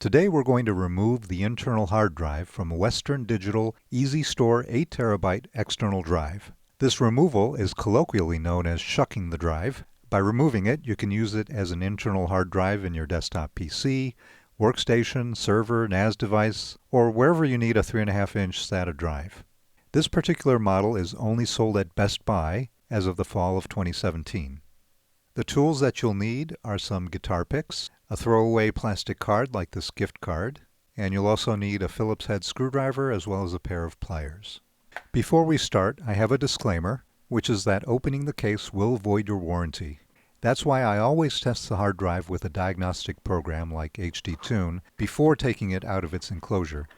Today we're going to remove the internal hard drive from a Western Digital Easystore 8TB external drive. This removal is colloquially known as shucking the drive. By removing it, you can use it as an internal hard drive in your desktop PC, workstation, server, NAS device, or wherever you need a 3.5-inch SATA drive. This particular model is only sold at Best Buy as of the fall of 2017. The tools that you'll need are some guitar picks, a throwaway plastic card like this gift card, and you'll also need a Phillips head screwdriver as well as a pair of pliers. Before we start, I have a disclaimer, which is that opening the case will void your warranty. That's why I always test the hard drive with a diagnostic program like HDTune before taking it out of its enclosure,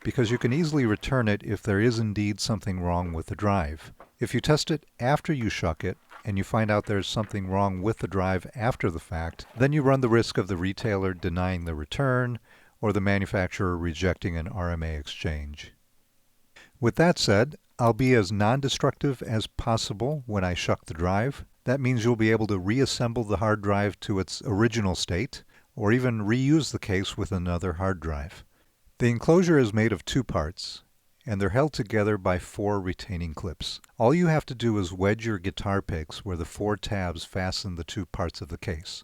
because you can easily return it if there is indeed something wrong with the drive. If you test it after you shuck it, and you find out there's something wrong with the drive after the fact, then you run the risk of the retailer denying the return or the manufacturer rejecting an RMA exchange. With that said, I'll be as non-destructive as possible when I shuck the drive. That means you'll be able to reassemble the hard drive to its original state, or even reuse the case with another hard drive. The enclosure is made of two parts, and they're held together by 4 retaining clips. All you have to do is wedge your guitar picks where the 4 tabs fasten the 2 parts of the case,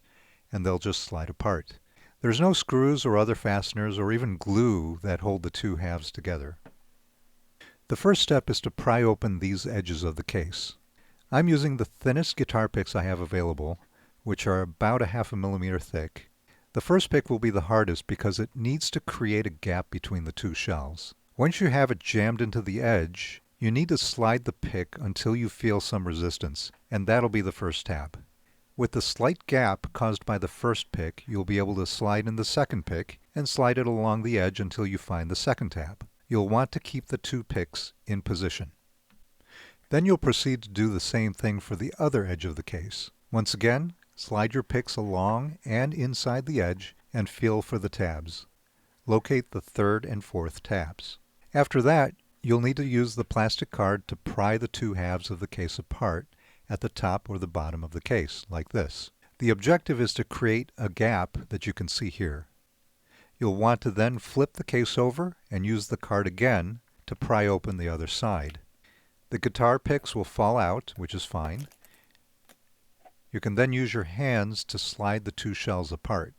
and they'll just slide apart. There's no screws or other fasteners or even glue that hold the 2 halves together. The first step is to pry open these edges of the case. I'm using the thinnest guitar picks I have available, which are about 1/2 millimeter thick. The first pick will be the hardest because it needs to create a gap between the 2 shells. Once you have it jammed into the edge, you need to slide the pick until you feel some resistance, and that'll be the first tab. With the slight gap caused by the first pick, you'll be able to slide in the second pick and slide it along the edge until you find the second tab. You'll want to keep the 2 picks in position. Then you'll proceed to do the same thing for the other edge of the case. Once again, slide your picks along and inside the edge and feel for the tabs. Locate the 3rd and 4th tabs. After that, you'll need to use the plastic card to pry the 2 halves of the case apart at the top or the bottom of the case, like this. The objective is to create a gap that you can see here. You'll want to then flip the case over and use the card again to pry open the other side. The guitar picks will fall out, which is fine. You can then use your hands to slide the 2 shells apart.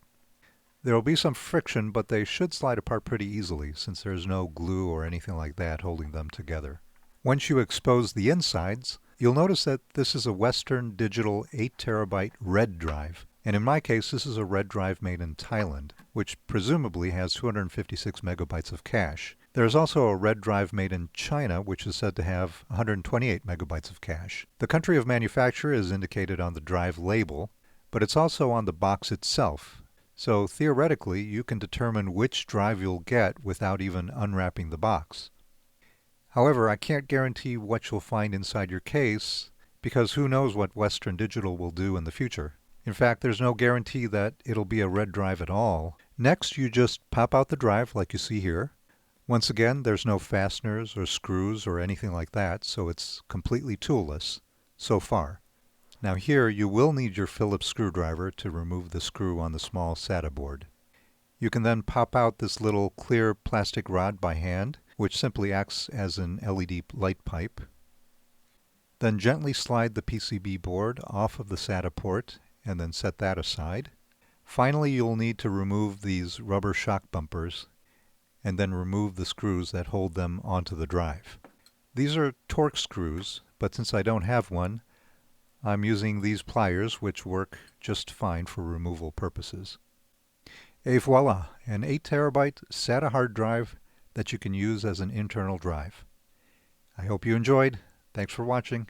There will be some friction, but they should slide apart pretty easily since there's no glue or anything like that holding them together. Once you expose the insides, you'll notice that this is a Western Digital 8TB red drive. And in my case, this is a red drive made in Thailand, which presumably has 256 megabytes of cache. There's also a red drive made in China, which is said to have 128 megabytes of cache. The country of manufacture is indicated on the drive label, but it's also on the box itself. So theoretically, you can determine which drive you'll get without even unwrapping the box. However, I can't guarantee what you'll find inside your case, because who knows what Western Digital will do in the future. In fact, there's no guarantee that it'll be a red drive at all. Next, you just pop out the drive like you see here. Once again, there's no fasteners or screws or anything like that, so it's completely toolless so far. Now here, you will need your Phillips screwdriver to remove the screw on the small SATA board. You can then pop out this little clear plastic rod by hand, which simply acts as an LED light pipe. Then gently slide the PCB board off of the SATA port and then set that aside. Finally, you'll need to remove these rubber shock bumpers and then remove the screws that hold them onto the drive. These are Torx screws, but since I don't have one, I'm using these pliers, which work just fine for removal purposes. Et voila, an 8TB SATA hard drive that you can use as an internal drive. I hope you enjoyed. Thanks for watching.